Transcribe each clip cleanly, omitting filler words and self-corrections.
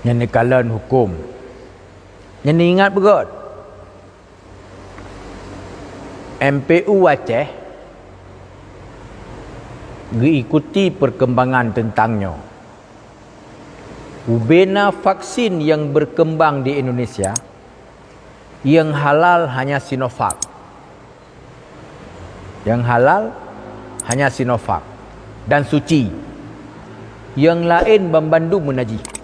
Yang ni kalan hukum. Yang ni ingat begot. MPU Aceh mengikuti perkembangan tentangnya. Ubena vaksin yang berkembang di Indonesia yang halal hanya Sinovac. Yang halal hanya Sinovac dan suci. Yang lain membandu menaji.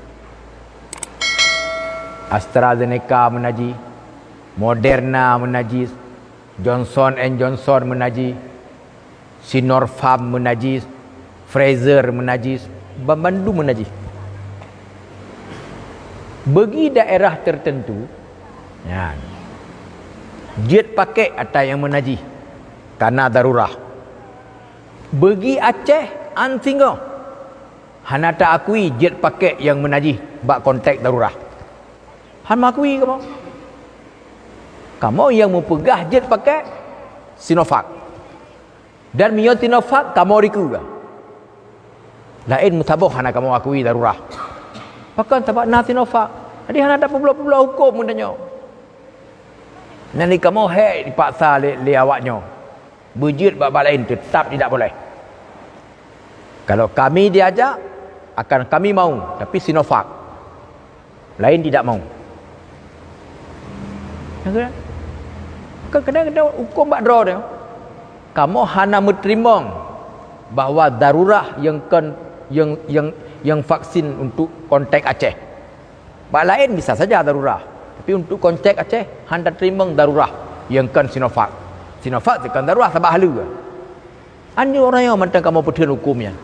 AstraZeneca menaji, Moderna menaji, Johnson & Johnson menaji, Sinopharm menaji, Pfizer menaji, membandu menaji. Bagi daerah tertentu, ya, jet pakai atas yang menaji karena darurah. Bagi Aceh, antingo, hana tak akui jet pakai yang menaji bak kontak darurah. Han makui kamu. Kamu yang mempegah jet pakai Sinovac. Dan mio Sinovac kamu riku ke? Lain mutabah hana kamu akui darurah. Pakan tabak na Sinovac. Jadi hana tak pulau-pulau hukum mudahnya. Nanti kamu dipaksa le awaknya. Berjet bab lain tetap tidak boleh. Kalau kami diajak akan kami mau, tapi Sinovac. Lain tidak mau. Kadang-kadang hukum bak draw dia. Kamu hana menerima bahawa darurah yang vaksin untuk kontak Aceh. Bak lain bisa saja darurah. Tapi untuk kontak Aceh hana terima darurah yang kan Sinovac. Sinovac kan darurah sebab halu. Anya orang yang mentang kamu pertuan hukumnya.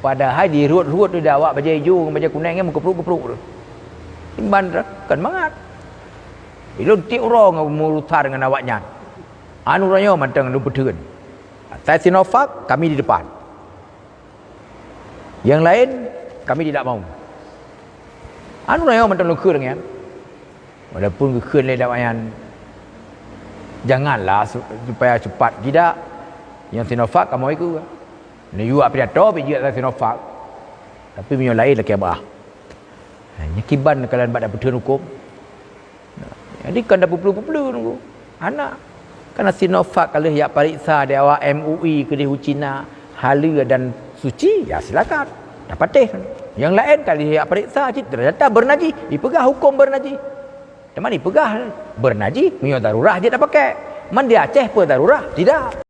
Padahal di ruut-ruut tu dah awak baju hijau baju kuning yang kepruk-kepruk tu. Timban kan mangat. Ilun ti orang merutar dengan awaknya. Anu raya mantang lu berteun. Saya Sinovac, kami di depan. Yang lain kami tidak mau. Anu raya mantang lu keur dengan. Walaupun keur le dakwayan. Janganlah supaya cepat tidak. Yang Sinovac kamu ikut. Ni you apa dia tahu biji Sinovac. Tapi yang lain lagi abah. Hanya kiban kalian bak berteun hukum. Jadi kan dah berpelu-pelu nunggu. Anak. Karena Sinovac kalau yang periksa dia awak MUI ke di Cina, hala dan suci, ya silakan. Dapat teh. Yang lain kali yang periksa ternyata bernaji, dipegah hukum bernaji. Macam mana dipegah? Bernaji, punya darurah dia dah pakai. Man dia Aceh pun darurah? Tidak.